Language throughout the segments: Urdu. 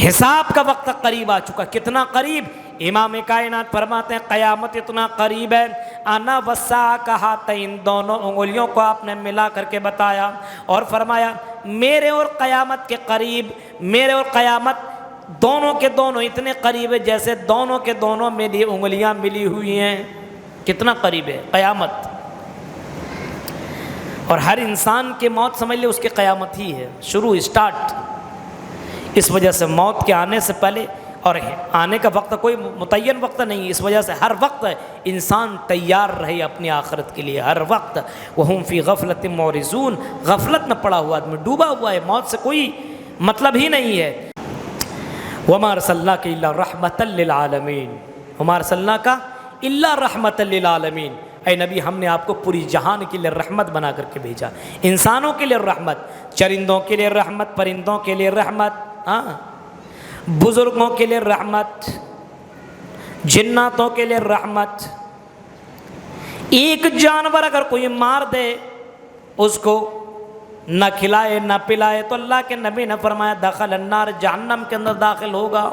حساب کا وقت قریب آ چکا. کتنا قریب؟ امام کائنات فرماتے ہیں قیامت اتنا قریب ہے. انا والساعہ کہا تین دونوں انگلیوں کو آپ نے ملا کر کے بتایا اور فرمایا میرے اور قیامت کے قریب، میرے اور قیامت دونوں کے دونوں اتنے قریب ہے جیسے دونوں کے دونوں میری انگلیاں ملی ہوئی ہیں. کتنا قریب ہے قیامت. اور ہر انسان کی موت سمجھ لے اس کی قیامت ہی ہے، شروع اسٹارٹ. اس وجہ سے موت کے آنے سے پہلے اور آنے کا وقت کوئی متعین وقت نہیں، اس وجہ سے ہر وقت انسان تیار رہے اپنی آخرت کے لیے. ہر وقت وہم فی غفلت معرضون، غفلت میں پڑا ہوا آدمی ڈوبا ہوا ہے، موت سے کوئی مطلب ہی نہیں ہے. وما ارسلناک الا رحمۃ للعالمین، وما ارسلناک الا رحمۃ للعالمین. اے نبی ہم نے آپ کو پوری جہان کے لیے رحمت بنا کر کے بھیجا. انسانوں کے لیے رحمت، چرندوں کے لیے رحمت، پرندوں کے لیے رحمت، بزرگوں کے لیے رحمت، جناتوں کے لیے رحمت. ایک جانور اگر کوئی مار دے اس کو نہ کھلائے نہ پلائے تو اللہ کے نبی نے فرمایا دخل النار، جہنم کے اندر داخل ہوگا.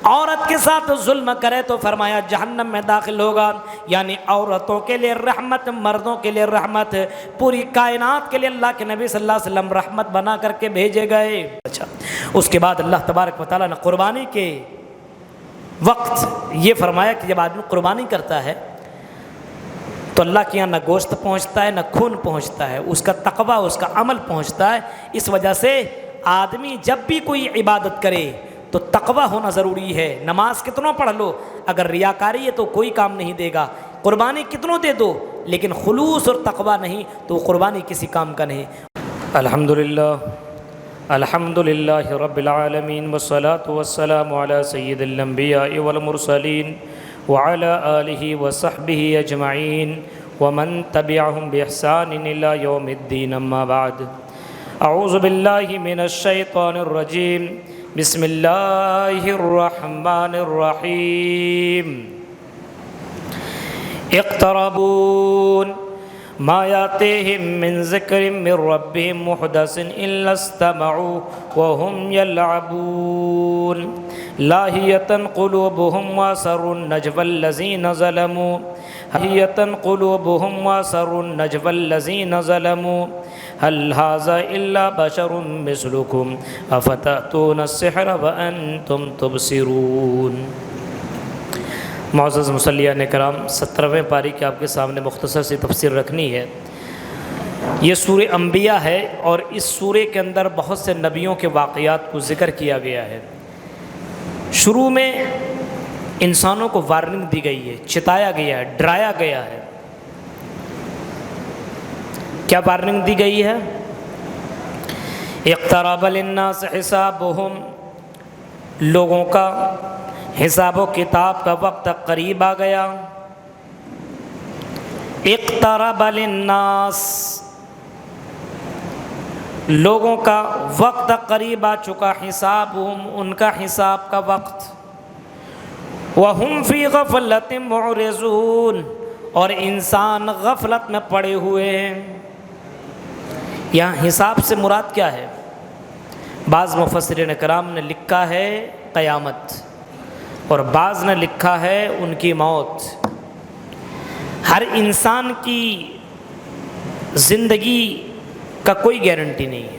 عورت کے ساتھ ظلم کرے تو فرمایا جہنم میں داخل ہوگا. یعنی عورتوں کے لیے رحمت، مردوں کے لیے رحمت، پوری کائنات کے لیے اللہ کے نبی صلی اللہ علیہ وسلم رحمت بنا کر کے بھیجے گئے. اچھا، اس کے بعد اللہ تبارک و تعالیٰ نے قربانی کے وقت یہ فرمایا کہ جب آدمی قربانی کرتا ہے تو اللہ کے یہاں نہ گوشت پہنچتا ہے نہ خون پہنچتا ہے، اس کا تقویٰ، اس کا عمل پہنچتا ہے. اس وجہ سے آدمی جب بھی کوئی عبادت کرے تو تقویٰ ہونا ضروری ہے. نماز کتنوں پڑھ لو اگر ریاکاری ہے تو کوئی کام نہیں دے گا. قربانی کتنوں دے دو لیکن خلوص اور تقویٰ نہیں تو قربانی کسی کام کا نہیں. الحمدللہ رب العالمین والصلاة والسلام علی سید الانبیاء والمرسلین وعلى آلہ وصحبہ اجمعین ومن تبعہم بإحسان الی یوم الدین. اما بعد، اعوذ باللہ من الشیطان الرجیم، بسم اللہ الرحمن الرحیم. اقتربون ما یاتیہم من ذکر من ربہم محدث الا استمعوا وهم یلعبون لاہیۃ قلوبہم واسروا النجوى الذین ظلموا لاہیۃ قلوبہم واسروا النجوى الذین ظلموا هل هذا الا بشر مثلکم افتأتون السحر وانتم تبصرون. معزز مصلیان کرام، 17ویں پاری کی آپ کے سامنے مختصر سی تفسیر رکھنی ہے. یہ سورہ انبیاء ہے اور اس سورہ کے اندر بہت سے نبیوں کے واقعات کو ذکر کیا گیا ہے. شروع میں انسانوں کو وارننگ دی گئی ہے، چتایا گیا ہے، ڈرایا گیا ہے. کیا وارننگ دی گئی ہے؟ اقترب للناس حسابہم، لوگوں کا حساب و کتاب کا وقت قریب آ گیا. اقترب للناس، لوگوں کا وقت قریب آ چکا. حسابہم، ان کا حساب کا وقت. وہم فی غفلۃ معرضون، اور انسان غفلت میں پڑے ہوئے ہیں. یہاں حساب سے مراد کیا ہے؟ بعض مفسرین کرام نے لکھا ہے قیامت اور بعض نے لکھا ہے ان کی موت. ہر انسان کی زندگی کا کوئی گارنٹی نہیں ہے.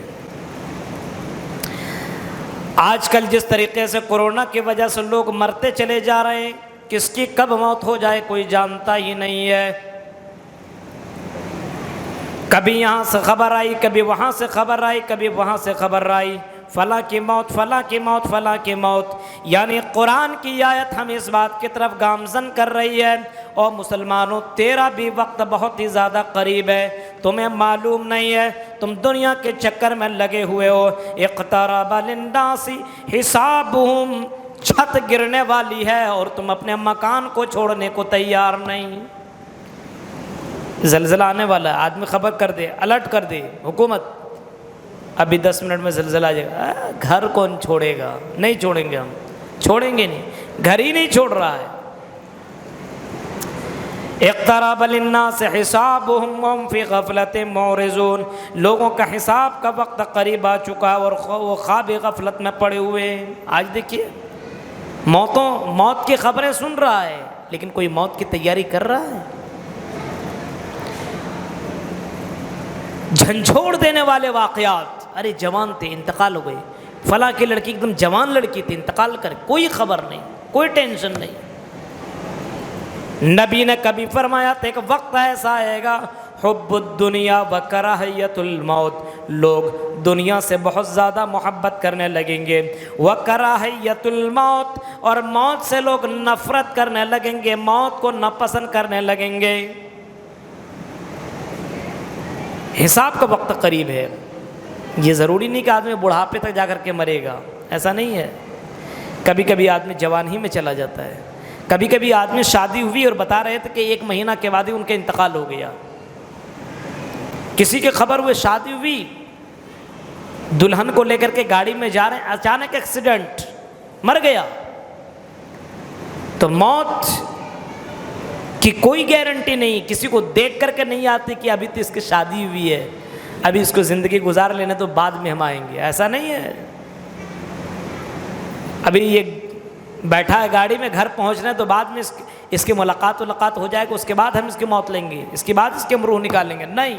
آج کل جس طریقے سے کورونا کی وجہ سے لوگ مرتے چلے جا رہے ہیں، کس کی کب موت ہو جائے کوئی جانتا ہی نہیں ہے. کبھی یہاں سے خبر آئی، کبھی وہاں سے خبر آئی، کبھی وہاں سے خبر آئی، فلاں کی موت، فلاں کی موت، فلاں کی موت. یعنی قرآن کی آیت ہم اس بات کی طرف گامزن کر رہی ہے، اور مسلمانوں تیرا بھی وقت بہت ہی زیادہ قریب ہے. تمہیں معلوم نہیں ہے، تم دنیا کے چکر میں لگے ہوئے ہو. اقترب للناس حسابہم، چھت گرنے والی ہے اور تم اپنے مکان کو چھوڑنے کو تیار نہیں. زلزلہ آنے والا ہے، آدمی خبر کر دے، الرٹ کر دے حکومت، ابھی 10 منٹ میں زلزلہ آ جائے گا. گھر کون چھوڑے گا؟ نہیں چھوڑیں گے، ہم چھوڑیں گے نہیں. گھر ہی نہیں چھوڑ رہا ہے. اقترب للناس حسابهم وهم في غفلة معرضون، لوگوں کا حساب کا وقت قریب آ چکا اور وہ خواب غفلت میں پڑے ہوئے ہیں۔ آج دیکھیے موت کی خبریں سن رہا ہے لیکن کوئی موت کی تیاری کر رہا ہے؟ جھنجھوڑ دینے والے واقعات، ارے جوان تھے انتقال ہو گئے، فلاں کی لڑکی ایک دم جوان لڑکی تھی انتقال کر، کوئی خبر نہیں، کوئی ٹینشن نہیں۔ نبی نے کبھی فرمایا تھا ایک وقت ایسا آئے گا حب الدنیا و کراہیت الموت، لوگ دنیا سے بہت زیادہ محبت کرنے لگیں گے، و کراہیت الموت، اور موت سے لوگ نفرت کرنے لگیں گے، موت کو ناپسند کرنے لگیں گے۔ حساب کا وقت قریب ہے، یہ ضروری نہیں کہ آدمی بڑھاپے تک جا کر کے مرے گا، ایسا نہیں ہے۔ کبھی کبھی آدمی جوان ہی میں چلا جاتا ہے، کبھی کبھی آدمی شادی ہوئی اور بتا رہے تھے کہ 1 مہینہ کے بعد ہی ان کا انتقال ہو گیا، کسی کی خبر ہوئے شادی ہوئی، دلہن کو لے کر کے گاڑی میں جا رہے ہیں، اچانک ایکسیڈنٹ، مر گیا۔ تو موت کی کوئی گارنٹی نہیں، کسی کو دیکھ کر کے نہیں آتی کہ ابھی تو اس کی شادی ہوئی ہے، ابھی اس کو زندگی گزار لینے تو بعد میں ہم آئیں گے، ایسا نہیں ہے۔ ابھی یہ بیٹھا ہے گاڑی میں، گھر پہنچنا ہے تو بعد میں اس کی ملاقات ہو جائے گا، اس کے بعد ہم اس کی موت لیں گے، اس کے بعد اس کے روح نکالیں گے، نہیں۔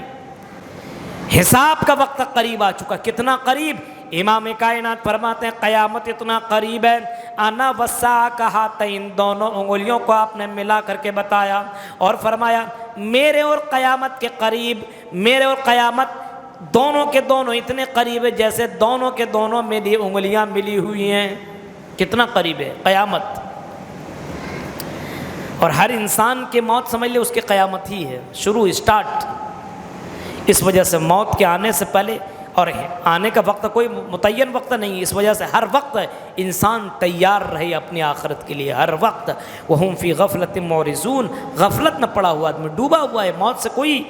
حساب کا وقت قریب آ چکا، کتنا قریب؟ امام کائنات فرماتے ہیں قیامت اتنا قریب ہے، انا والساعہ کہا تین، دونوں انگلیوں کو آپ نے ملا کر کے بتایا اور فرمایا میرے اور قیامت کے قریب، میرے اور قیامت دونوں کے دونوں اتنے قریب ہے جیسے دونوں کے دونوں میری انگلیاں ملی ہوئی ہیں۔ کتنا قریب ہے قیامت، اور ہر انسان کی موت سمجھ لے اس کی قیامت ہی ہے، شروع اسٹارٹ۔ اس وجہ سے موت کے آنے سے پہلے اور آنے کا وقت کوئی متعین وقت نہیں، اس وجہ سے ہر وقت انسان تیار رہے اپنی آخرت کے لیے، ہر وقت۔ وَهُمْ فِي غَفْلَةٍ مُعْرِضُونَ، غفلت میں پڑا ہوا آدمی ڈوبا ہوا ہے، موت سے کوئی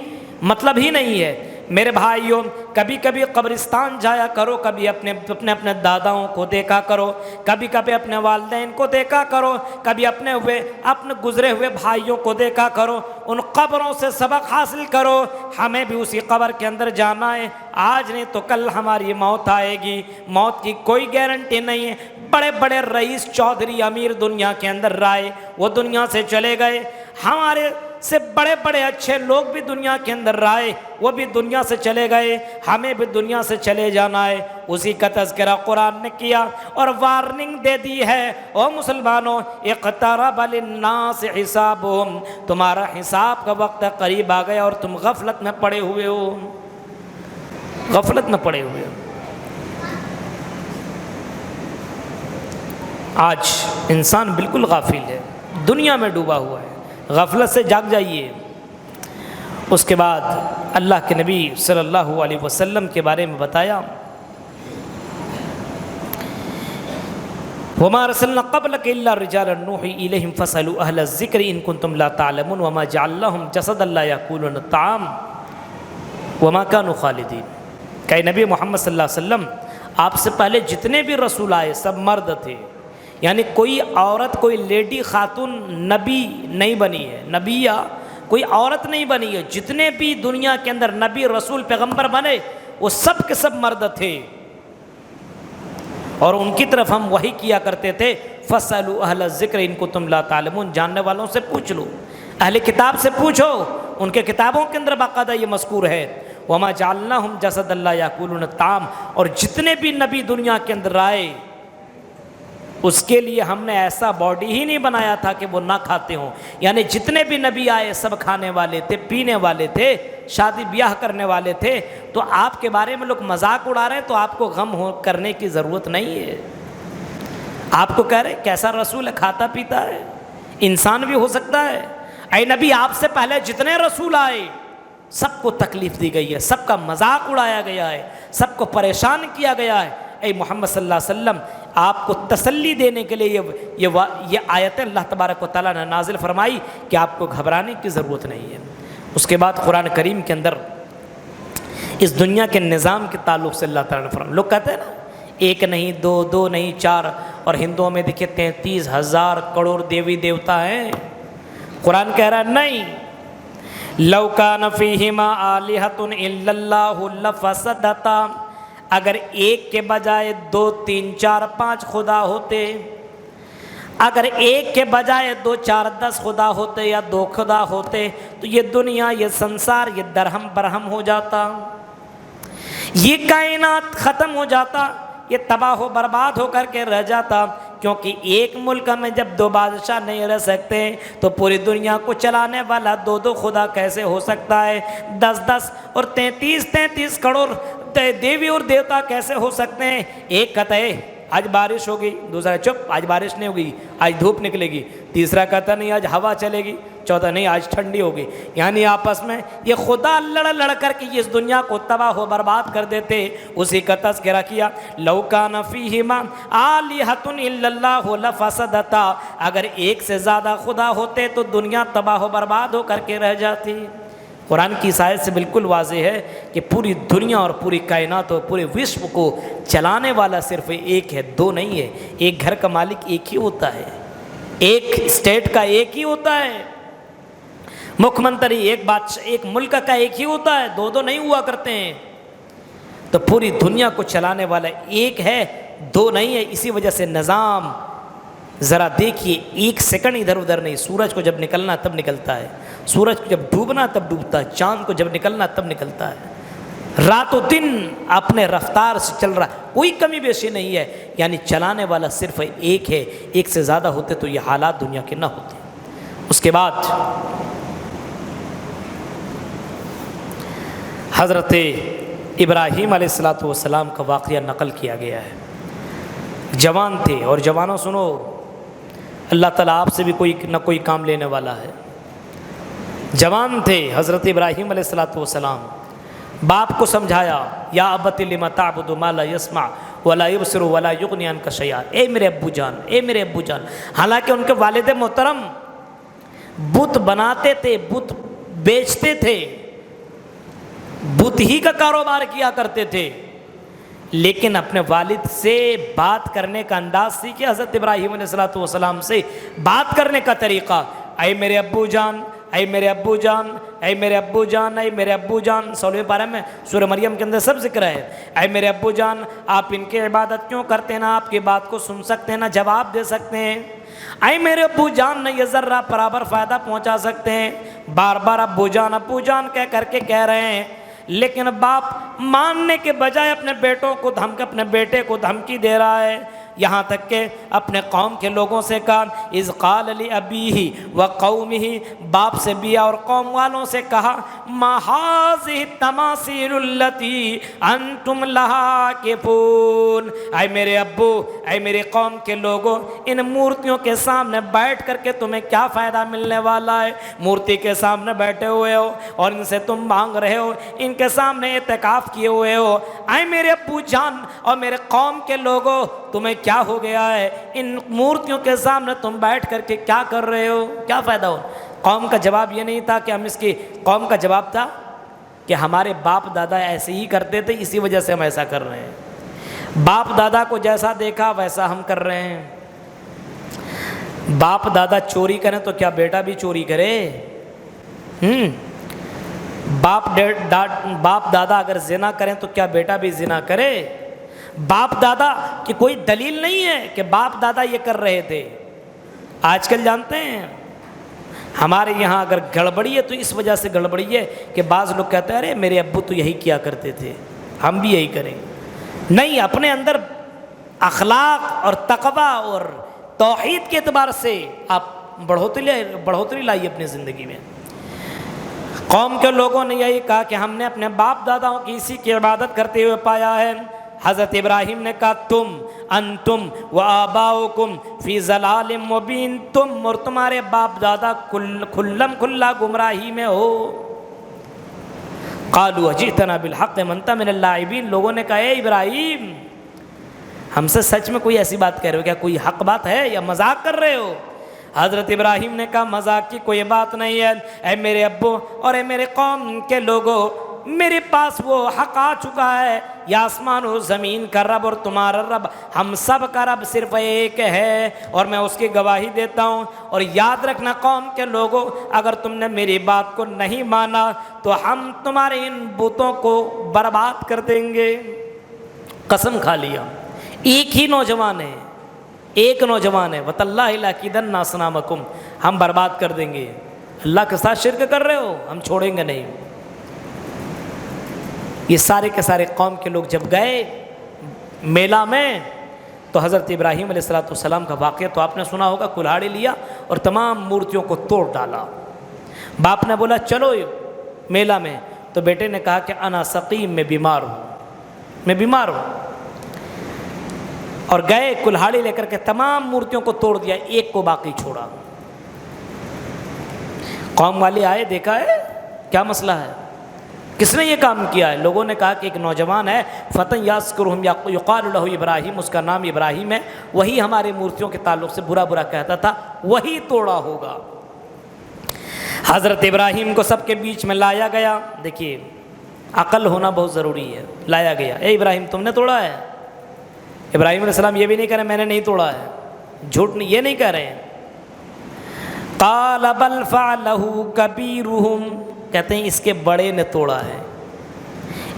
مطلب ہی نہیں ہے۔ میرے بھائیوں، کبھی کبھی قبرستان جایا کرو، کبھی اپنے داداؤں کو دیکھا کرو، کبھی کبھی اپنے والدین کو دیکھا کرو، کبھی اپنے گزرے ہوئے بھائیوں کو دیکھا کرو، ان قبروں سے سبق حاصل کرو۔ ہمیں بھی اسی قبر کے اندر جانا ہے، آج نہیں تو کل ہماری موت آئے گی، موت کی کوئی گارنٹی نہیں ہے۔ بڑے بڑے رئیس چودھری امیر دنیا کے اندر رائے، وہ دنیا سے چلے گئے، ہمارے سے بڑے بڑے اچھے لوگ بھی دنیا کے اندر رائے، وہ بھی دنیا سے چلے گئے، ہمیں بھی دنیا سے چلے جانا ہے۔ اسی کا تذکرہ قرآن نے کیا اور وارننگ دے دی ہے، او مسلمانوں، اقترب للناس حسابهم، تمہارا حساب کا وقت قریب آ گیا اور تم غفلت میں پڑے ہوئے ہو، غفلت میں پڑے ہوئے ہو۔ آج انسان بالکل غافل ہے، دنیا میں ڈوبا ہوا ہے، غفلت سے جاگ جائیے۔ اس کے بعد اللہ کے نبی صلی اللہ علیہ وسلم کے بارے میں بتایا، وَمَا أَرْسَلْنَا قَبْلَكَ إِلَّا رِجَالًا نُوحِي إِلَيْهِمْ فَاسْأَلُوا أَهْلَ الذِّكْرِ إِن كُنتُمْ لَا تَعْلَمُونَ وَمَا جَعَلْنَاهُمْ جَسَدًا لَا يَأْكُلُونَ الطَّعَامَ وَمَا كَانُوا خَالِدِينَ۔ کہ نبی محمد صلی اللہ علیہ وسلم آپ سے پہلے جتنے بھی رسول آئے سب مرد تھے، یعنی کوئی عورت، کوئی لیڈی خاتون نبی نہیں بنی ہے، نبی یا کوئی عورت نہیں بنی ہے۔ جتنے بھی دنیا کے اندر نبی رسول پیغمبر بنے وہ سب کے سب مرد تھے، اور ان کی طرف ہم وحی کیا کرتے تھے، فَاسْأَلُوا أَهْلَ الذِّكْرِ إِن كُنتُمْ لَا تَعْلَمُونَ، جاننے والوں سے پوچھ لو، اہل کتاب سے پوچھو، ان کے کتابوں کے اندر باقاعدہ یہ مذکور ہے، وَمَا جَعَلْنَاهُمْ جَسَدًا لَا يَأْكُلُونَ الطَّعَامَ، اور جتنے بھی نبی دنیا کے اندر آئے اس کے لیے ہم نے ایسا باڈی ہی نہیں بنایا تھا کہ وہ نہ کھاتے ہوں، یعنی جتنے بھی نبی آئے سب کھانے والے تھے، پینے والے تھے، شادی بیاہ کرنے والے تھے۔ تو آپ کے بارے میں لوگ مذاق اڑا رہے ہیں تو آپ کو غم کرنے کی ضرورت نہیں ہے۔ آپ کو کہہ رہے کیسا رسول ہے، کھاتا پیتا ہے، انسان بھی ہو سکتا ہے۔ اے نبی، آپ سے پہلے جتنے رسول آئے سب کو تکلیف دی گئی ہے، سب کا مذاق اڑایا گیا ہے، سب کو پریشان کیا گیا ہے۔ اے محمد صلی اللہ علیہ وسلم، آپ کو تسلی دینے کے لیے یہ آیتیں اللہ تبارک و تعالیٰ نے نازل فرمائی کہ آپ کو گھبرانے کی ضرورت نہیں ہے۔ اس کے بعد قرآن کریم کے اندر اس دنیا کے نظام کے تعلق سے اللہ تعالیٰ نے فرمایا، لوگ کہتے ہیں نا 1 نہیں 2، 2 نہیں 4، اور ہندوؤں میں دیکھیں 33,000 کروڑ دیوی دیوتا ہیں، قرآن کہہ رہا ہے نہیں، لو کان فیہما آلہۃ الا اللہ لفسدتا، اگر ایک کے بجائے 2 3 4 5 خدا ہوتے، اگر ایک کے بجائے 2 4 10 خدا ہوتے یا 2 خدا ہوتے تو یہ دنیا، یہ سنسار، یہ درہم برہم ہو جاتا، یہ کائنات ختم ہو جاتا، یہ تباہ و برباد ہو کر کے رہ جاتا۔ کیونکہ ایک ملک میں جب 2 بادشاہ نہیں رہ سکتے تو پوری دنیا کو چلانے والا 2 خدا کیسے ہو سکتا ہے؟ 10 اور 33 کروڑ دیوی اور دیوتا کیسے ہو سکتے ہیں؟ ایک کہتا ہے آج بارش ہوگی، دوسرا چپ آج بارش نہیں ہوگی، آج دھوپ نکلے گی، تیسرا کہتا نہیں آج ہوا چلے گی، چوتھا نہیں آج ٹھنڈی ہوگی۔ یعنی آپس میں یہ خدا لڑ کر کے اس دنیا کو تباہ و برباد کر دیتے۔ اسی کا تذکرہ کیا، لو کان فیہما آلہۃ الا اللہ لفسدتا، اگر ایک سے زیادہ خدا ہوتے تو دنیا تباہ و برباد ہو کر کے رہ جاتی۔ قرآن کی اس آیت سے بالکل واضح ہے کہ پوری دنیا اور پوری کائنات اور پورے وشو کو چلانے والا صرف ایک ہے، 2 نہیں ہے۔ ایک گھر کا مالک ایک ہی ہوتا ہے، ایک اسٹیٹ کا ایک ہی ہوتا ہے، مکھ منتری ایک بادشاہ، ایک ملک کا ایک ہی ہوتا ہے، 2 نہیں ہوا کرتے ہیں۔ تو پوری دنیا کو چلانے والا ایک ہے، 2 نہیں ہے۔ اسی وجہ سے نظام ذرا دیکھیے، 1 سیکنڈ ادھر ادھر نہیں، سورج کو جب نکلنا تب نکلتا ہے، سورج کو جب ڈوبنا تب ڈوبتا ہے، چاند کو جب نکلنا تب نکلتا ہے، رات و دن اپنے رفتار سے چل رہا ہے، کوئی کمی بیشی نہیں ہے۔ یعنی چلانے والا صرف ایک ہے، ایک سے زیادہ ہوتے تو یہ حالات دنیا کے نہ ہوتے۔ اس کے بعد حضرت ابراہیم علیہ السلام کا واقعہ نقل کیا گیا ہے۔ جوان تھے، اور جوانوں سنو، اللہ تعالیٰ آپ سے بھی کوئی نہ کوئی کام لینے والا ہے۔ جوان تھے حضرت ابراہیم علیہ السلام، باپ کو سمجھایا، یا ابت لم تعبد ما لا يسمع ولا يبصر ولا يغني عنك شيئا، اے میرے ابو جان، اے میرے ابو جان۔ حالانکہ ان کے والد محترم بت بناتے تھے، بت بیچتے تھے، بت ہی کا کاروبار کیا کرتے تھے، لیکن اپنے والد سے بات کرنے کا انداز سیکھے حضرت ابراہیم علیہ السلام سے بات کرنے کا طریقہ، اے میرے ابو جان، اے میرے ابو جان، اے میرے ابو جان، اے میرے ابو جان۔ 16ویں پارہ میں سورہ مریم کے اندر سب ذکر ہے، اے میرے ابو جان آپ ان کی عبادت کیوں کرتے ہیں؟ نہ آپ کی بات کو سن سکتے ہیں، نہ جواب دے سکتے ہیں۔ اے میرے ابو جان نہ یہ ذرہ برابر فائدہ پہنچا سکتے ہیں۔ بار بار ابو جان کہہ کر کے کہہ رہے ہیں، لیکن باپ ماننے کے بجائے اپنے بیٹے کو دھمکی دے رہا ہے، یہاں تک کہ اپنے قوم کے لوگوں سے کہا، اذ قال لأبیہ وقومہ، باپ سے بھی اور قوم والوں سے کہا، ما ھذہ التماثیل التی انتم لہا عاکفون، اے میرے ابو، اے میرے قوم کے لوگوں، ان مورتیوں کے سامنے بیٹھ کر کے تمہیں کیا فائدہ ملنے والا ہے؟ مورتی کے سامنے بیٹھے ہوئے ہو اور ان سے تم مانگ رہے ہو، ان کے سامنے اعتکاف کیے ہوئے ہو۔ اے میرے ابو جان اور میرے قوم کے لوگوں، تمہیں کیا ہو گیا ہے؟ ان مورتیوں کے سامنے تم بیٹھ کر کے کیا کر رہے ہو؟ کیا فائدہ ہو؟ قوم کا جواب یہ نہیں تھا کہ ہم اس کی، قوم کا جواب تھا کہ ہمارے باپ دادا ایسے ہی کرتے تھے، اسی وجہ سے ہم ایسا کر رہے ہیں۔ باپ دادا کو جیسا دیکھا ویسا ہم کر رہے ہیں۔ باپ دادا چوری کریں تو کیا بیٹا بھی چوری کرے؟ باپ دادا اگر زنا کریں تو کیا بیٹا بھی زنا کرے؟ باپ دادا کی کوئی دلیل نہیں ہے کہ باپ دادا یہ کر رہے تھے۔ آج کل جانتے ہیں ہمارے یہاں اگر گڑبڑی ہے تو اس وجہ سے گڑبڑی ہے کہ بعض لوگ کہتے ہیں ارے میرے ابو تو یہی کیا کرتے تھے، ہم بھی یہی کریں۔ نہیں، اپنے اندر اخلاق اور تقویٰ اور توحید کے اعتبار سے آپ بڑھوتری لائیے اپنی زندگی میں۔ قوم کے لوگوں نے یہی کہا کہ ہم نے اپنے باپ داداؤں کی اسی کی عبادت کرتے ہوئے پایا ہے۔ حضرت ابراہیم نے کہا انتم و آباؤکم فی ضلال مبین، تم اور تمہارے باپ دادا کھلا گمراہی میں ہو۔ قالوا اجئتنا بالحق من انت من اللاعبین، لوگوں نے کہا اے ابراہیم ہم سے سچ میں کوئی ایسی بات کہہ رہے ہو کیا؟ کوئی حق بات ہے یا مذاق کر رہے ہو؟ حضرت ابراہیم نے کہا مذاق کی کوئی بات نہیں ہے، اے میرے ابو اور اے میرے قوم کے لوگوں، میرے پاس وہ حق آ چکا ہے، یا آسمان و زمین کا رب اور تمہارا رب، ہم سب کا رب صرف ایک ہے، اور میں اس کی گواہی دیتا ہوں۔ اور یاد رکھنا قوم کے لوگوں، اگر تم نے میری بات کو نہیں مانا تو ہم تمہارے ان بتوں کو برباد کر دیں گے۔ قسم کھا لیا، ایک ہی نوجوان ہے، ایک نوجوان ہے، وَتَاللَّهِ لَأَكِيدَنَّ أَصْنَامَكُمْ، ہم برباد کر دیں گے۔ اللہ کے ساتھ شرک کر رہے ہو، ہم چھوڑیں گے نہیں۔ یہ سارے کے سارے قوم کے لوگ جب گئے میلہ میں تو حضرت ابراہیم علیہ السلام کا واقعہ تو آپ نے سنا ہوگا، کلہاڑی لیا اور تمام مورتیوں کو توڑ ڈالا۔ باپ نے بولا چلو میلہ میں، تو بیٹے نے کہا کہ انا سقیم، میں بیمار ہوں، میں بیمار ہوں، اور گئے کلہاڑی لے کر کے تمام مورتیوں کو توڑ دیا، ایک کو باقی چھوڑا۔ قوم والے آئے، دیکھا ہے کیا مسئلہ ہے، کس نے یہ کام کیا ہے؟ لوگوں نے کہا کہ ایک نوجوان ہے، فتن یذکرہم یقال لہ ابراہیم، اس کا نام ابراہیم ہے، وہی ہمارے مورتیوں کے تعلق سے برا برا کہتا تھا، وہی توڑا ہوگا۔ حضرت ابراہیم کو سب کے بیچ میں لایا گیا۔ دیکھیے عقل ہونا بہت ضروری ہے۔ لایا گیا، اے ابراہیم تم نے توڑا ہے؟ ابراہیم علیہ السلام یہ بھی نہیں کہہ رہے میں نے نہیں توڑا ہے، جھوٹ نہیں، یہ نہیں کہہ رہے ہیں۔ قال بل فعلہ کبیرہم، کہتے ہیں اس کے بڑے نے توڑا ہے،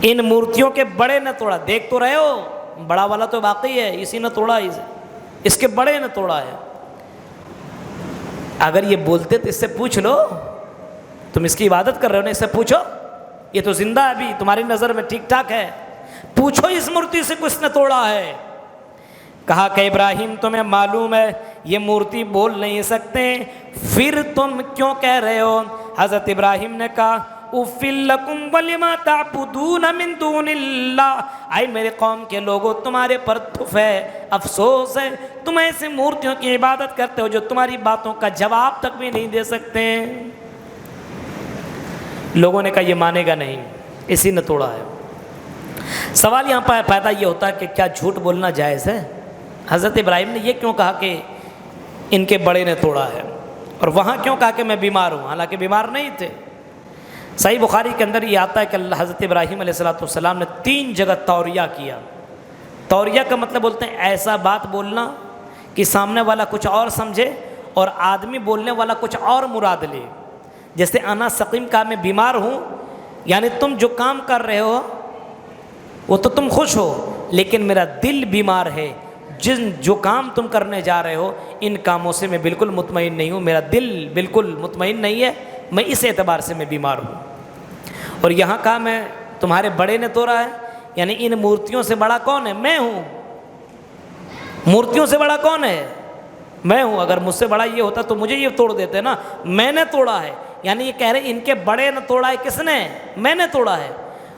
ان مورتیوں کے بڑے نے توڑا۔ دیکھ تو رہے ہو بڑا والا تو باقی ہے، اسی نے توڑا، اس کے بڑے نے توڑا ہے۔ اگر یہ بولتے تو اس سے پوچھ لو، تم اس کی عبادت کر رہے ہو نا، اس سے پوچھو، یہ تو زندہ ہے ابھی، تمہاری نظر میں ٹھیک ٹھاک ہے، پوچھو اس مورتی سے کس نے توڑا ہے۔ کہا کہ ابراہیم تمہیں معلوم ہے یہ مورتی بول نہیں سکتے، پھر تم کیوں کہہ رہے ہو؟ حضرت ابراہیم نے کہا اُفٍّ لَكُمْ وَلِمَا تَعْبُدُونَ مِن دُونِ اللَّهِ، اے میرے قوم کے لوگوں تمہارے پر تف ہے، افسوس ہے، تم ایسے مورتیوں کی عبادت کرتے ہو جو تمہاری باتوں کا جواب تک بھی نہیں دے سکتے۔ لوگوں نے کہا یہ مانے گا نہیں، اسی نے توڑا ہے۔ سوال یہاں پر پیدا یہ ہوتا ہے کہ کیا جھوٹ بولنا جائز ہے؟ حضرت ابراہیم نے یہ کیوں کہا کہ ان کے بڑے نے توڑا ہے، اور وہاں کیوں کہا کہ میں بیمار ہوں، حالانکہ بیمار نہیں تھے؟ صحیح بخاری کے اندر یہ آتا ہے کہ حضرت ابراہیم علیہ السلام نے 3 جگہ توریہ کیا۔ توریہ کا مطلب بولتے ہیں ایسا بات بولنا کہ سامنے والا کچھ اور سمجھے اور آدمی بولنے والا کچھ اور مراد لے۔ جیسے انا سقیم کا میں بیمار ہوں، یعنی تم جو کام کر رہے ہو وہ تو تم خوش ہو، لیکن میرا دل بیمار ہے، جو کام تم کرنے جا رہے ہو ان کاموں سے میں بالکل مطمئن نہیں ہوں، میرا دل بالکل مطمئن نہیں ہے، میں اس اعتبار سے میں بیمار ہوں۔ اور یہاں کہا میں تمہارے بڑے نے توڑا ہے، یعنی ان مورتیوں سے بڑا کون ہے؟ میں ہوں۔ مورتیوں سے بڑا کون ہے؟ میں ہوں۔ اگر مجھ سے بڑا یہ ہوتا تو مجھے یہ توڑ دیتے نا، میں نے توڑا ہے، یعنی یہ کہہ رہے ان کے بڑے نے توڑا ہے، کس نے؟ میں نے توڑا ہے۔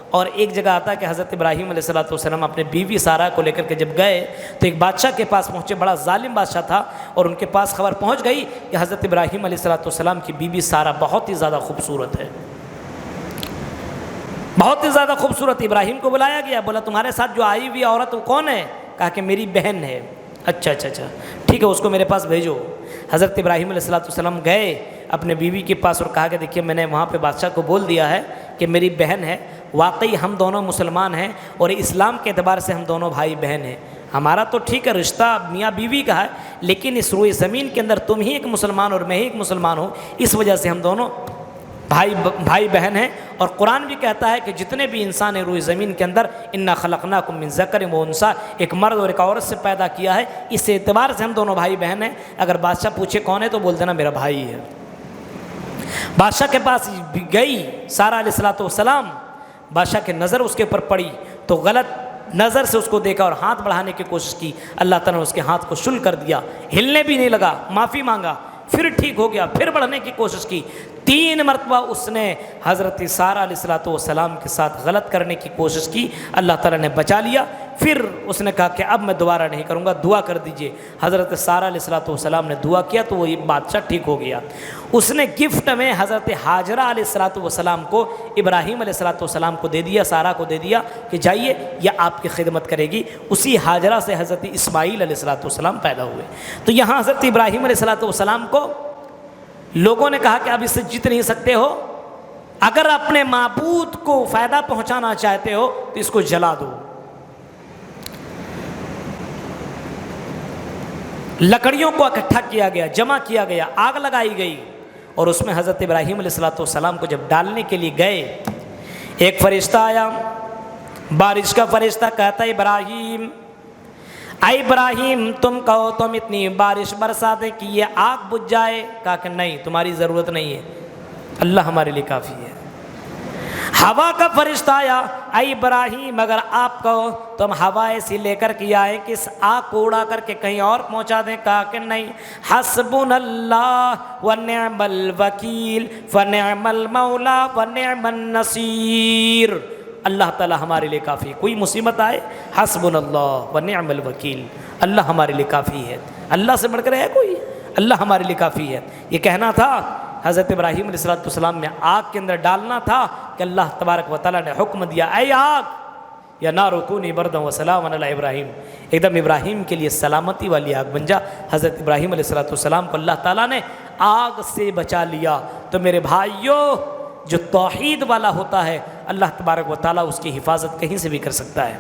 اور ایک جگہ آتا ہے کہ حضرت ابراہیم علیہ السلام اپنے بیوی سارہ کو لے کر کے جب گئے تو ایک بادشاہ کے پاس پہنچے، بڑا ظالم بادشاہ تھا، اور ان کے پاس خبر پہنچ گئی کہ حضرت ابراہیم علیہ السلام کی بیوی سارہ بہت ہی زیادہ خوبصورت ہے، بہت ہی زیادہ خوبصورت۔ ابراہیم کو بلایا گیا، بولا تمہارے ساتھ جو آئی ہوئی عورت وہ کون ہے؟ کہا کہ میری بہن ہے۔ اچھا ٹھیک ہے، اس کو میرے پاس بھیجو۔ حضرت ابراہیم علیہ السلام گئے اپنے بیوی کے پاس اور کہا کہ دیکھیے میں نے وہاں پہ بادشاہ کو بول دیا ہے کہ میری بہن ہے، واقعی ہم دونوں مسلمان ہیں اور اسلام کے اعتبار سے ہم دونوں بھائی بہن ہیں، ہمارا تو ٹھیک ہے رشتہ میاں بیوی کا ہے، لیکن اس روئے زمین کے اندر تم ہی ایک مسلمان اور میں ہی ایک مسلمان ہوں، اس وجہ سے ہم دونوں بھائی بہن ہیں۔ اور قرآن بھی کہتا ہے کہ جتنے بھی انسان ہیں روئے زمین کے اندر انا خلقناکم من ذکر و انثی، ایک مرد اور ایک عورت سے پیدا کیا ہے، اس اعتبار سے ہم دونوں بھائی بہن ہیں۔ اگر بادشاہ پوچھے کون ہے تو بول دینا میرا بھائی ہے۔ بادشاہ کے پاس گئی سارہ علیہ السلام، بادشاہ کی نظر اس کے اوپر پڑی تو غلط نظر سے اس کو دیکھا اور ہاتھ بڑھانے کی کوشش کی، اللہ تعالیٰ نے اس کے ہاتھ کو شل کر دیا، ہلنے بھی نہیں لگا، معافی مانگا، پھر ٹھیک ہو گیا، پھر بڑھنے کی کوشش کی، 3 مرتبہ اس نے حضرت سارہ علیہ السلام کے ساتھ غلط کرنے کی کوشش کی، اللہ تعالیٰ نے بچا لیا۔ پھر اس نے کہا کہ اب میں دوبارہ نہیں کروں گا، دعا کر دیجئے۔ حضرت سارہ علیہ السلام نے دعا کیا تو وہ بادشاہ ٹھیک ہو گیا۔ اس نے گفٹ میں حضرت حاجرہ علیہ السلام کو ابراہیم علیہ السلام کو دے دیا، سارہ کو دے دیا کہ جائیے یہ آپ کی خدمت کرے گی۔ اسی حاجرہ سے حضرت اسماعیل علیہ السلام پیدا ہوئے۔ تو یہاں حضرت ابراہیم علیہ السلام کو لوگوں نے کہا کہ اب اس سے جیت نہیں سکتے ہو، اگر اپنے معبود کو فائدہ پہنچانا چاہتے ہو تو اس کو جلا دو. لکڑیوں کو اکٹھا کیا گیا، جمع کیا گیا، آگ لگائی گئی، اور اس میں حضرت ابراہیم علیہ السلام کو جب ڈالنے کے لیے گئے، ایک فرشتہ آیا، بارش کا فرشتہ، کہتا ابراہیم، اے ابراہیم تم کہو تم اتنی بارش برسا دیں کہ یہ آگ بجھ جائے. کہا کہ نہیں، تمہاری ضرورت نہیں ہے، اللہ ہمارے لیے کافی ہے. ہوا کا فرشتہ آیا، اے ابراہیم اگر آپ کہو تم ہوا ایسی لے کر کے آئے کہ اس آگ کو اڑا کر کے کہیں اور پہنچا دیں. کہا کہ نہیں، حسبنا اللہ ونعم الوکیل فنعم المولا ونعم النصیر. اللہ تعالیٰ ہمارے لیے کافی ہے، کوئی مصیبت آئے حسبنا اللہ ونعم الوکیل، اللہ ہمارے لیے کافی ہے. اللہ سے بڑھ کر ہے کوئی؟ اللہ ہمارے لیے کافی ہے. یہ کہنا تھا حضرت ابراہیم علیہ السلام میں آگ کے اندر ڈالنا تھا کہ اللہ تبارک و تعالیٰ نے حکم دیا، اے آگ یا نار کونی بردا و سلام علی ابراہیم، ایک دم ابراہیم کے لیے سلامتی والی آگ بن جا. حضرت ابراہیم علیہ السلام کو اللہ تعالیٰ نے آگ سے بچا لیا. تو میرے بھائیوں، جو توحید والا ہوتا ہے اللہ تبارک و تعالیٰ اس کی حفاظت کہیں سے بھی کر سکتا ہے.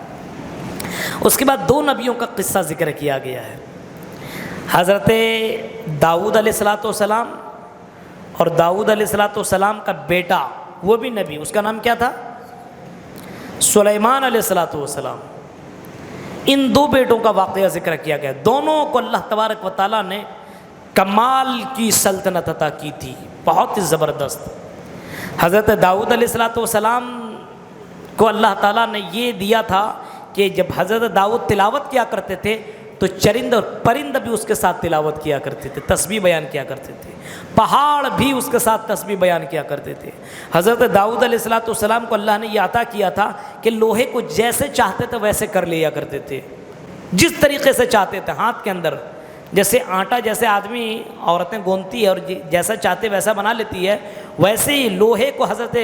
اس کے بعد 2 نبیوں کا قصہ ذکر کیا گیا ہے، حضرت داؤد علیہ السلام اور داؤد علیہ السلام کا بیٹا، وہ بھی نبی، اس کا نام کیا تھا؟ سلیمان علیہ السلام. ان 2 بیٹوں کا واقعہ ذکر کیا گیا. دونوں کو اللہ تبارک و تعالیٰ نے کمال کی سلطنت عطا کی تھی، بہت ہی زبردست. حضرت داؤد علیہ السلام کو اللہ تعالیٰ نے یہ دیا تھا کہ جب حضرت داؤد تلاوت کیا کرتے تھے تو چرند اور پرند بھی اس کے ساتھ تلاوت کیا کرتے تھے، تسبیح بیان کیا کرتے تھے، پہاڑ بھی اس کے ساتھ تسبیح بیان کیا کرتے تھے. حضرت داؤد علیہ السلام کو اللہ نے یہ عطا کیا تھا کہ لوہے کو جیسے چاہتے تھے ویسے کر لیا کرتے تھے، جس طریقے سے چاہتے تھے. ہاتھ کے اندر جیسے آٹا جیسے آدمی عورتیں گوندتی ہے اور جیسا چاہتے ویسا بنا لیتی ہے، ویسے ہی لوہے کو حضرت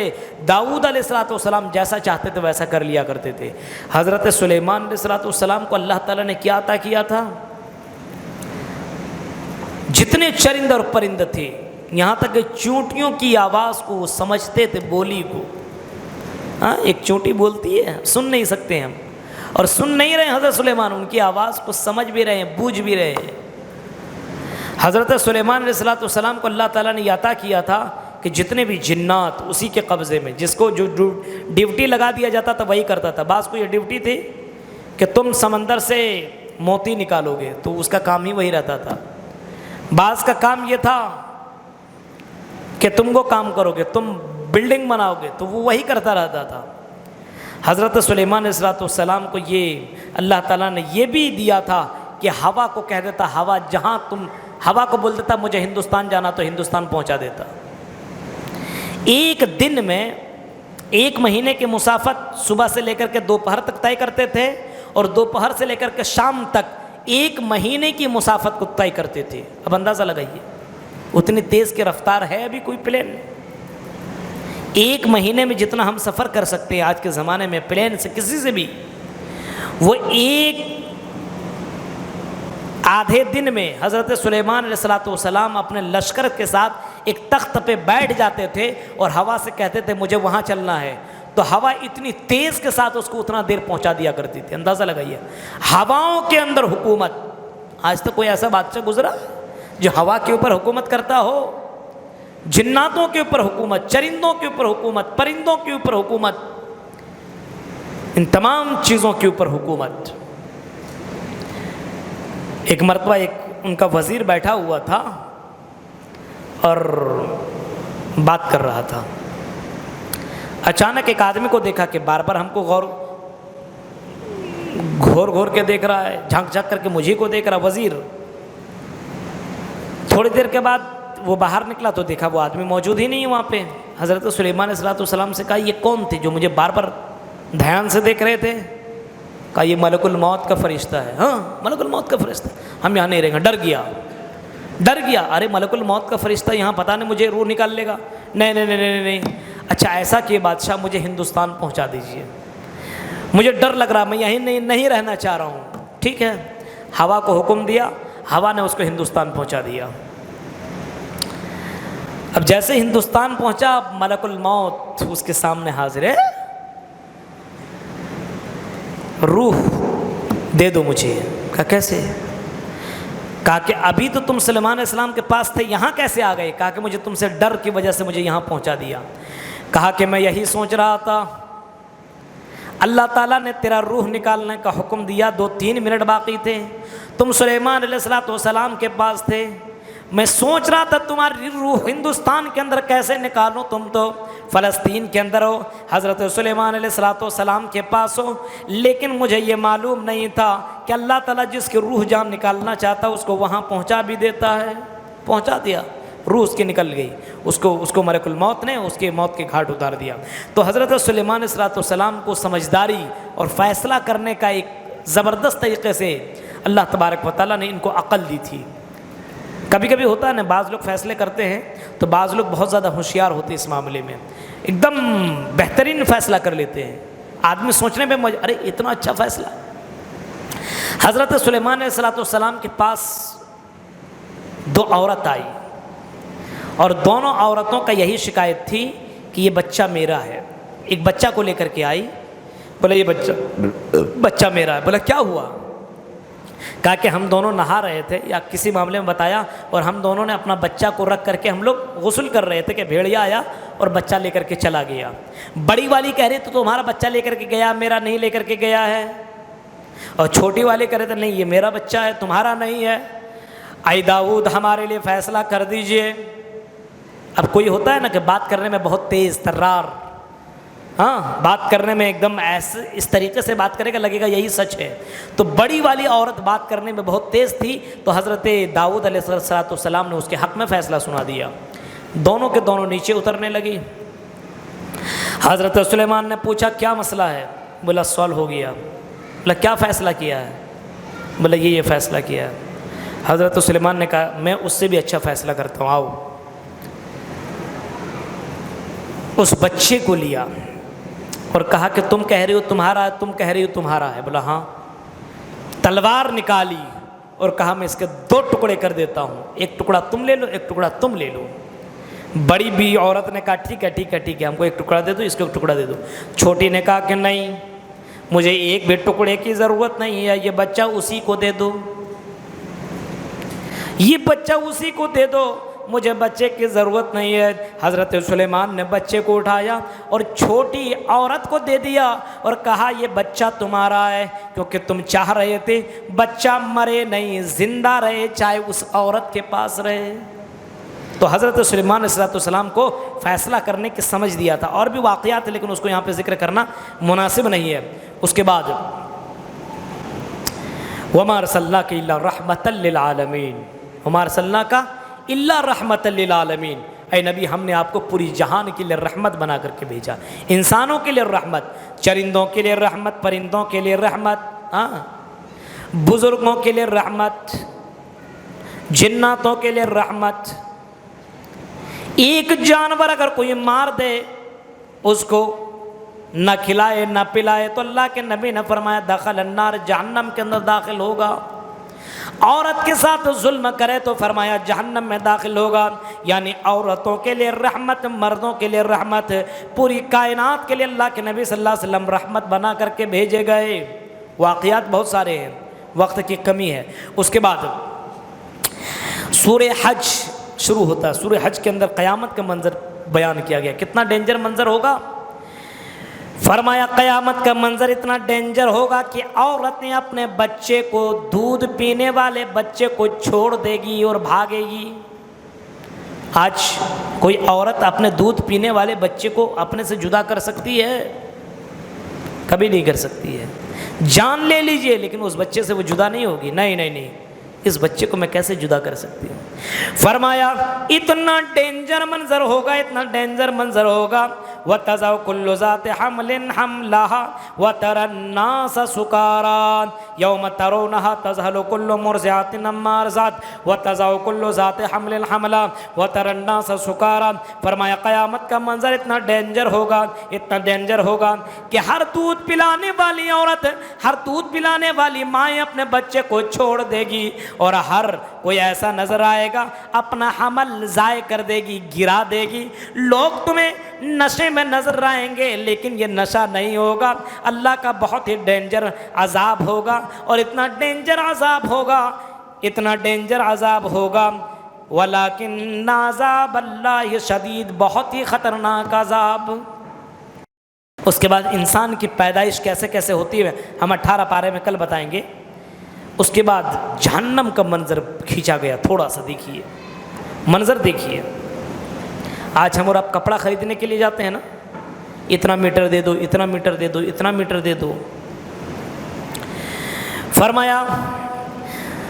داؤد علیہ السلام جیسا چاہتے تھے ویسا کر لیا کرتے تھے. حضرت سلیمان علیہ السلام کو اللہ تعالیٰ نے کیا عطا کیا تھا؟ جتنے چرند اور پرند تھے، یہاں تک کہ چونٹیوں کی آواز کو وہ سمجھتے تھے، بولی کو. ہاں، ایک چونٹی بولتی ہے، سن نہیں سکتے ہم، اور سن نہیں رہے حضرت سلیمان، ان کی آواز کو سمجھ بھی رہے ہیں، بوجھ بھی رہے ہیں. حضرت سلیمان علیہ السلام کو اللہ تعالیٰ نے یہ عطا کیا تھا کہ جتنے بھی جنات اسی کے قبضے میں، جس کو جو ڈیوٹی لگا دیا جاتا تھا وہی کرتا تھا. بعض کو یہ ڈیوٹی تھی کہ تم سمندر سے موتی نکالو گے، تو اس کا کام ہی وہی رہتا تھا. بعض کا کام یہ تھا کہ تم وہ کام کرو گے، تم بلڈنگ بناؤ گے، تو وہ وہی کرتا رہتا تھا. حضرت سلیمان علیہ السلام کو یہ اللہ تعالیٰ نے یہ بھی دیا تھا کہ ہوا کو کہہ دیتا، ہوا جہاں ہوا کو بول دیتا مجھے ہندوستان جانا تو ہندوستان پہنچا دیتا. ایک دن میں 1 مہینے کی مسافت صبح سے لے کر کے دوپہر تک طے کرتے تھے، اور دوپہر سے لے کر کے شام تک 1 مہینے کی مسافت کو طے کرتے تھے. اب اندازہ لگائیے اتنی تیز کی رفتار ہے ابھی کوئی پلین؟ 1 مہینے میں جتنا ہم سفر کر سکتے ہیں آج کے زمانے میں پلین سے کسی سے بھی، وہ ایک آدھے دن میں حضرت سلیمان علیہ السلام اپنے لشکر کے ساتھ ایک تخت پہ بیٹھ جاتے تھے اور ہوا سے کہتے تھے مجھے وہاں چلنا ہے، تو ہوا اتنی تیز کے ساتھ اس کو اتنا دیر پہنچا دیا کرتی تھی. اندازہ لگائیے، ہواؤں کے اندر حکومت. آج تک کوئی ایسا بادشاہ گزرا جو ہوا کے اوپر حکومت کرتا ہو؟ جناتوں کے اوپر حکومت، چرندوں کے اوپر حکومت، پرندوں کے اوپر حکومت، ان تمام چیزوں کے اوپر حکومت. ایک مرتبہ ان کا وزیر بیٹھا ہوا تھا اور بات کر رہا تھا. اچانک ایک آدمی کو دیکھا کہ بار بار ہم کو گھور گھور کے دیکھ رہا ہے، جھانک جھانک کر کے مجھے کو دیکھ رہا وزیر. تھوڑی دیر کے بعد وہ باہر نکلا تو دیکھا وہ آدمی موجود ہی نہیں ہے وہاں پہ. حضرت سلیمان علیہ السلام سے کہا یہ کون تھے جو مجھے بار بار دھیان سے دیکھ رہے تھے؟ کہا یہ ملک الموت کا فرشتہ ہے. ہاں ملک الموت کا فرشتہ، ہم یہاں نہیں رہیں گے. ڈر گیا. ارے ملک الموت کا فرشتہ یہاں پتہ نہیں مجھے روح نکال لے گا. نہیں. اچھا ایسا کہ بادشاہ مجھے ہندوستان پہنچا دیجئے، مجھے ڈر لگ رہا، میں یہیں نہیں رہنا چاہ رہا ہوں. ٹھیک ہے، ہوا کو حکم دیا، ہوا نے اس کو ہندوستان پہنچا دیا. اب جیسے ہندوستان پہنچا ملک الموت اس کے سامنے حاضر ہے، روح دے دو مجھے۔ کہا کیسے؟ کہا کہ ابھی تو تم سلیمان علیہ السلام کے پاس تھے، یہاں کیسے آ گئے؟ کہا کہ مجھے تم سے ڈر کی وجہ سے مجھے یہاں پہنچا دیا۔ کہا کہ میں یہی سوچ رہا تھا، اللہ تعالیٰ نے تیرا روح نکالنے کا حکم دیا، 2-3 منٹ باقی تھے، تم سلیمان علیہ السلام کے پاس تھے، میں سوچ رہا تھا تمہاری روح ہندوستان کے اندر کیسے نکالوں، تم تو فلسطین کے اندر ہو، حضرت سلیمان علیہ السلام کے پاس ہو، لیکن مجھے یہ معلوم نہیں تھا کہ اللہ تعالیٰ جس کی روح جان نکالنا چاہتا اس کو وہاں پہنچا بھی دیتا ہے۔ پہنچا دیا، روح اس کی نکل گئی، اس کو ملک الموت نے اس کے موت کے گھاٹ اتار دیا۔ تو حضرت سلیمان علیہ السلام کو سمجھداری اور فیصلہ کرنے کا ایک زبردست طریقے سے اللہ تبارک و تعالیٰ نے ان کو عقل دی تھی۔ کبھی کبھی ہوتا ہے نا، بعض لوگ فیصلے کرتے ہیں تو بعض لوگ بہت زیادہ ہوشیار ہوتے ہیں اس معاملے میں، ایک دم بہترین فیصلہ کر لیتے ہیں، آدمی سوچنے میں ارے اتنا اچھا فیصلہ۔ حضرت سلیمان علیہ السلام کے پاس 2 عورت آئی اور دونوں عورتوں کا یہی شکایت تھی کہ یہ بچہ میرا ہے۔ ایک بچہ کو لے کر کے آئی، بولا یہ بچہ میرا ہے۔ بولا کیا ہوا؟ کہا کہ ہم دونوں نہا رہے تھے یا کسی معاملے میں بتایا، اور ہم دونوں نے اپنا بچہ کو رکھ کر کے ہم لوگ غسل کر رہے تھے کہ بھیڑیا آیا اور بچہ لے کر کے چلا گیا۔ بڑی والی کہہ رہی تو تمہارا بچہ لے کر کے گیا، میرا نہیں لے کر کے گیا ہے، اور چھوٹی والی کہہ رہے تھے نہیں یہ میرا بچہ ہے تمہارا نہیں ہے۔ اے داؤد ہمارے لیے فیصلہ کر دیجئے۔ اب کوئی ہوتا ہے نا کہ بات کرنے میں بہت تیز ترار، ہاں بات کرنے میں ایک دم ایسے اس طریقے سے بات کرے گا لگے گا یہی سچ ہے۔ تو بڑی والی عورت بات کرنے میں بہت تیز تھی، تو حضرت داؤد علیہ السلام نے اس کے حق میں فیصلہ سنا دیا۔ دونوں کے دونوں نیچے اترنے لگی۔ حضرت سلیمان نے پوچھا کیا مسئلہ ہے؟ بولا سوال ہو گیا۔ بولا کیا فیصلہ کیا ہے؟ بولا یہ فیصلہ کیا ہے۔ حضرت سلیمان نے کہا میں اس سے بھی اچھا فیصلہ کرتا ہوں، آؤ۔ اس بچے کو لیا اور کہا کہ تم کہہ رہی ہو تمہارا ہے، تم کہہ رہی ہو تمہارا ہے۔ بولا ہاں۔ تلوار نکالی اور کہا میں اس کے 2 ٹکڑے کر دیتا ہوں، ایک ٹکڑا تم لے لو، ایک ٹکڑا تم لے لو۔ بڑی بھی عورت نے کہا ٹھیک ہے ٹھیک ہے ٹھیک ہے، ہم کو ایک ٹکڑا دے دو، اس کو ایک ٹکڑا دے دو۔ چھوٹی نے کہا کہ نہیں مجھے ایک بھی ٹکڑے کی ضرورت نہیں ہے، یہ بچہ اسی کو دے دو، یہ بچہ اسی کو دے دو، مجھے بچے کی ضرورت نہیں ہے۔ حضرت سلیمان نے بچے کو اٹھایا اور چھوٹی عورت کو دے دیا اور کہا یہ بچہ تمہارا ہے، کیونکہ تم چاہ رہے تھے بچہ مرے نہیں زندہ رہے، چاہے اس عورت کے پاس رہے۔ تو حضرت سلیمان علیہ السلام کو فیصلہ کرنے کی سمجھ دیا تھا، اور بھی واقعات ہیں لیکن اس کو یہاں پہ ذکر کرنا مناسب نہیں ہے۔ اس کے بعد وَمَا أَرْسَلْنَاكَ إِلَّا رَحْمَةً لِّلْعَالَمِينَ، وَمَا أَرْسَلْنَاكَ إِلَّا رَحْمَةً لِّلْعَالَمِينَ، اے نبی ہم نے آپ کو پوری جہان کے لیے رحمت بنا کر کے بھیجا، انسانوں کے لیے رحمت، چرندوں کے لیے رحمت، پرندوں کے لیے رحمت، بزرگوں کے لیے رحمت، جناتوں کے لیے رحمت۔ ایک جانور اگر کوئی مار دے اس کو نہ کھلائے نہ پلائے تو اللہ کے نبی نے فرمایا دخل النار، جہنم کے اندر داخل ہوگا۔ عورت کے ساتھ ظلم کرے تو فرمایا جہنم میں داخل ہوگا۔ یعنی عورتوں کے لیے رحمت، مردوں کے لیے رحمت، پوری کائنات کے لیے اللہ کے نبی صلی اللہ علیہ وسلم رحمت بنا کر کے بھیجے گئے۔ واقعات بہت سارے ہیں، وقت کی کمی ہے۔ اس کے بعد سورہ حج شروع ہوتا ہے، سورہ حج کے اندر قیامت کا منظر بیان کیا گیا۔ کتنا ڈینجر منظر ہوگا؟ فرمایا قیامت کا منظر اتنا ڈینجر ہوگا کہ عورتیں اپنے بچے کو، دودھ پینے والے بچے کو چھوڑ دے گی اور بھاگے گی۔ آج کوئی عورت اپنے دودھ پینے والے بچے کو اپنے سے جدا کر سکتی ہے؟ کبھی نہیں کر سکتی ہے۔ جان لے لیجئے لیکن اس بچے سے وہ جدا نہیں ہوگی، نہیں نہیں نہیں، اس بچے کو میں کیسے جدا کر سکتی ہوں؟ فرمایا اتنا ڈینجر منظر ہوگا، اتنا ڈینجر منظر ہوگا۔ وتضع كل ذات حمل حملها وترى الناس سكارى يوم ترونها تذهل كل مرضعة عما أرضعت وتضع كل ذات حمل حملها وترى الناس سكارى. فرمایا قیامت کا منظر اتنا ڈینجر ہوگا کہ ہر دودھ پلانے والی عورت، ہر دودھ پلانے والی مائیں اپنے بچے کو چھوڑ دے گی، اور ہر کوئی ایسا نظر آئے گا اپنا حمل ضائع کر دے گی، گرا دے گی. لوگ تمہیں نشے میں نظر آئیں گے لیکن یہ نشہ نہیں ہوگا، اللہ کا بہت ہی ڈینجر عذاب ہوگا. اور اتنا ڈینجر عذاب ہوگا وَلَكِنَّ عَذَابَ اللَّهِ شَدِيدٌ، بہت ہی خطرناک عذاب. اس کے بعد انسان کی پیدائش کیسے کیسے ہوتی ہے ہم 18 پارے میں کل بتائیں گے. اس کے بعد جہنم کا منظر کھینچا گیا، تھوڑا سا دیکھیے، منظر دیکھیے. آج ہم اور آپ کپڑا خریدنے کے لیے جاتے ہیں نا، اتنا میٹر دے دو، اتنا میٹر دے دو، اتنا میٹر دے دو. فرمایا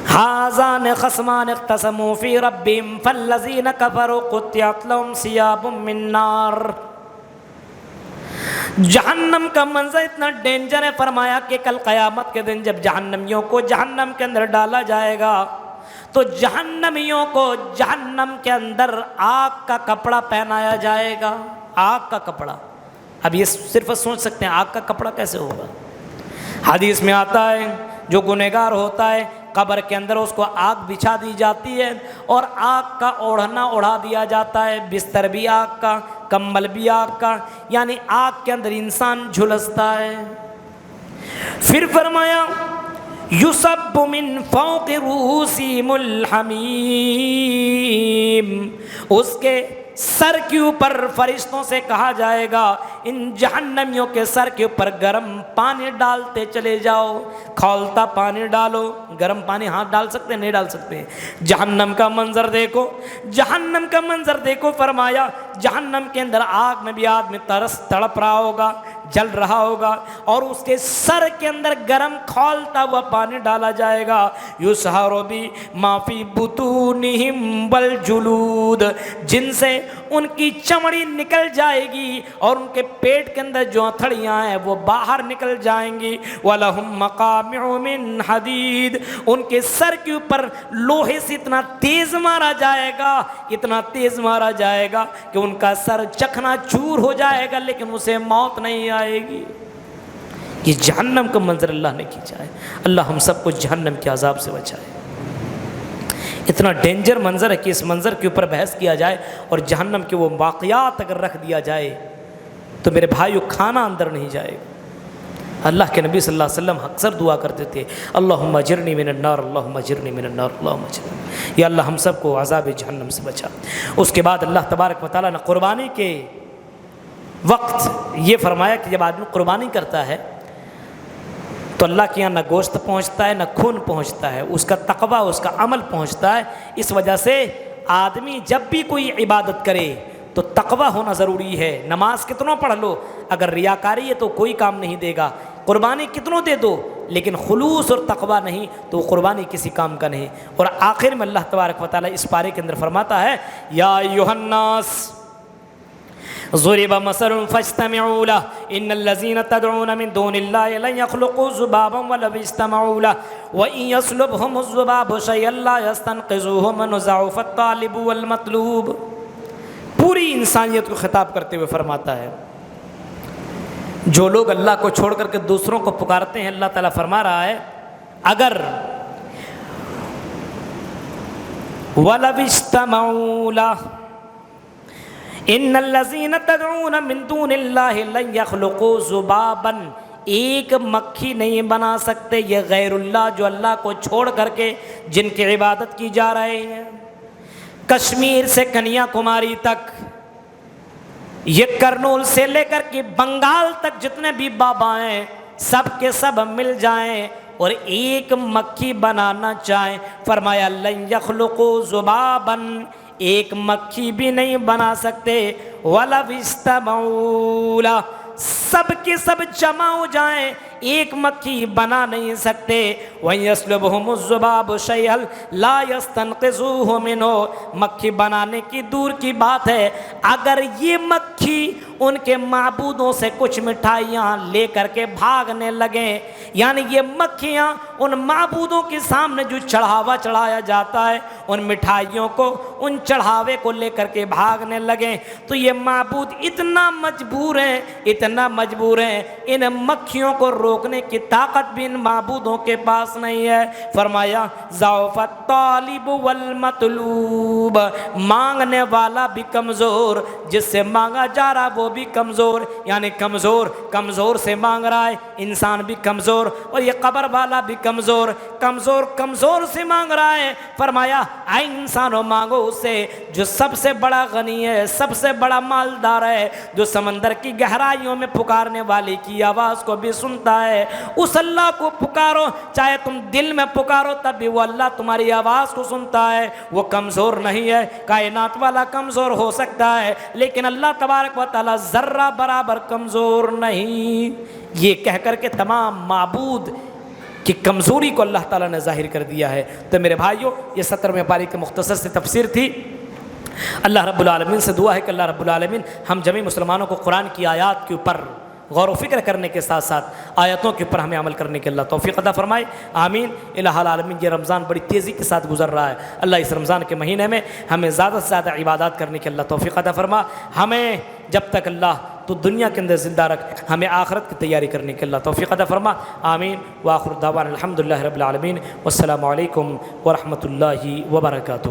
هذان خصمان اختصموا في ربهم فالذين كفروا قطعت لهم ثياب من نار. جہنم کا منظر اتنا ڈینجر ہے. فرمایا کہ کل قیامت کے دن جب جہنمیوں کو جہنم کے اندر ڈالا جائے گا تو جہنمیوں کو جہنم کے اندر آگ کا کپڑا پہنایا جائے گا. آگ کا کپڑا. اب یہ صرف سوچ سکتے ہیں آگ کا کپڑا کیسے ہوگا. حدیث میں آتا ہے جو گنہگار ہوتا ہے قبر کے اندر اس کو آگ بچھا دی جاتی ہے اور آگ کا اوڑھنا اڑا دیا جاتا ہے، بستر بھی آگ کا، کمبل بھی آگ کا، یعنی آگ کے اندر انسان جھلستا ہے. پھر فرمایا یصب من فوق رؤوسہم الحمیم، اس کے سر کے اوپر فرشتوں سے کہا جائے گا ان جہنمیوں کے سر کے اوپر گرم پانی ڈالتے چلے جاؤ، کھولتا پانی ڈالو. گرم پانی ہاتھ ڈال سکتے ہیں؟ نہیں ڈال سکتے. جہنم کا منظر دیکھو، جہنم کا منظر دیکھو. فرمایا جہنم کے اندر آگ میں بھی آدمی تڑپ رہا ہوگا، جل رہا ہوگا، اور اس کے سر کے اندر گرم کھولتا ہوا پانی ڈالا جائے گا. یسحر بما فی بطونہم والجلود، جن سے ان کی چمڑی نکل جائے گی اور ان کے پیٹ کے اندر جو ہتھڑیاں ہیں وہ باہر نکل جائیں گی. وَلَهُمْ مَقَامِعُ مِنْ حَدِيدٍ، ان کے سر کے اوپر لوہے سے اتنا تیز مارا جائے گا، اتنا تیز مارا جائے گا کہ ان کا سر چکنا چور ہو جائے گا لیکن اسے موت نہیں آئے گی. یہ جہنم کا منظر اللہ نے کھینچا ہے. اللہ ہم سب کو جہنم کے عذاب سے بچائے. اتنا ڈینجر منظر ہے کہ اس منظر کے اوپر بحث کیا جائے اور جہنم کے وہ واقعات اگر رکھ دیا جائے تو میرے بھائیو کھانا اندر نہیں جائے گا. اللہ کے نبی صلی اللہ علیہ وسلم اکثر دعا کرتے تھے اللہم اجرنی من النار، اللہم اجرنی من النار، اللہم اجرنی. یا اللہ ہم سب کو عذاب جہنم سے بچا. اس کے بعد اللہ تبارک و تعالیٰ نے قربانی کے وقت یہ فرمایا کہ جب آدمی قربانی کرتا ہے تو اللہ کے یہاں نہ گوشت پہنچتا ہے نہ خون پہنچتا ہے، اس کا تقویٰ، اس کا عمل پہنچتا ہے. اس وجہ سے آدمی جب بھی کوئی عبادت کرے تو تقویٰ ہونا ضروری ہے. نماز کتنوں پڑھ لو اگر ریاکاری ہے تو کوئی کام نہیں دے گا. قربانی کتنوں دے دو لیکن خلوص اور تقویٰ نہیں تو قربانی کسی کام کا نہیں. اور آخر میں اللہ تبارک و تعالیٰ اس پارے کے اندر فرماتا ہے یا ایھا الناس ضرب مثل فاستمعوا له ان الذين تدعون من دون الله لن يخلقوا ذبابا ولو اجتمعوا له وان يسلبهم الذباب شيئا لا يستنقذوه منه ضعف الطالب والمطلوب. پوری انسانیت کو خطاب کرتے ہوئے فرماتا ہے جو لوگ اللہ کو چھوڑ کر کے دوسروں کو پکارتے ہیں، اللہ تعالیٰ فرما رہا ہے اگر ولو اجتمعوا له ان الذین تدعون من دون اللہ لن یخلقوا ذبابا، ایک مکھی نہیں بنا سکتے یہ غیر اللہ جو اللہ کو چھوڑ کر کے جن کی عبادت کی جا رہے ہیں. کشمیر سے کنیا کماری تک، یہ کرنول سے لے کر کے بنگال تک جتنے بھی بابا ہیں سب کے سب مل جائیں اور ایک مکھی بنانا چاہیں، فرمایا لن یخلقوا ذبابا، ایک مکھی بھی نہیں بنا سکتے. وَلَوِ اسْتَمَعُوا لَهُ، سب کے سب جمع ہو جائیں ایک مکھی بنا نہیں سکتے. وَيَسْلُبْهُمُ الذُّبَابُ شَيْئًا لَا يَسْتَنْقِذُوهُ مِنْهُ, مکھی بنانے کی دور کی بات ہے, اگر یہ مکھی ان کے معبودوں سے کچھ مٹھائیاں لے کر کے بھاگنے لگیں, یعنی یہ مکھیاں ان معبودوں کے سامنے جو چڑھاوا چڑھایا جاتا ہے ان مٹھائیوں کو, ان چڑھاوے کو لے کر کے بھاگنے لگیں, تو یہ معبود اتنا مجبور ہیں, اتنا مجبور ہیں, ان مکھیوں کو روکنے کی طاقت بھی ان معبودوں کے پاس نہیں ہے. فرمایا ضعف الطالب والمطلوب, مانگنے والا بھی کمزور, جس سے مانگا جا رہا وہ بھی کمزور, یعنی کمزور کمزور سے مانگ رہا ہے انسان بھی کمزور, اور یہ قبر والا بھی کمزور کمزور کمزور سے مانگ رہا ہے. فرمایا اے انسانوں مانگو اس سے جو سب سے بڑا غنی ہے, سب سے بڑا مالدار ہے, جو سمندر کی گہرائیوں میں پکارنے والے کی آواز کو بھی سنتا ہے. اس اللہ کو پکارو, چاہے تم دل میں پکارو تب بھی وہ اللہ تمہاری آواز کو سنتا ہے. وہ کمزور نہیں ہے, کائنات والا کمزور ہو سکتا ہے لیکن اللہ تبارک و تعالی ذرہ برابر کمزور نہیں. یہ کہہ کر کے تمام معبود کی کمزوری کو اللہ تعالیٰ نے ظاہر کر دیا ہے. تو میرے بھائیوں, یہ 17ویں پاری کی مختصر سی تفسیر تھی. اللہ رب العالمین سے دعا ہے کہ اللہ رب العالمین ہم جميع مسلمانوں کو قرآن کی آیات کے اوپر غور و فکر کرنے کے ساتھ ساتھ آیتوں کے اوپر ہمیں عمل کرنے کے اللہ توفیق عطا فرمائے, آمین. الہ العالمین. یہ رمضان بڑی تیزی کے ساتھ گزر رہا ہے, اللہ اس رمضان کے مہینے میں ہمیں زیادہ سے زیادہ عبادات کرنے کے اللہ توفیق عطا فرما. ہمیں جب تک اللہ تو دنیا کے اندر زندہ رکھ, ہمیں آخرت کی تیاری کرنے کے اللہ توفیق عطا فرما, آمین. وآخر دعوانا الحمدللہ رب العالمین, والسلام علیکم ورحمۃ اللہ وبرکاتہ.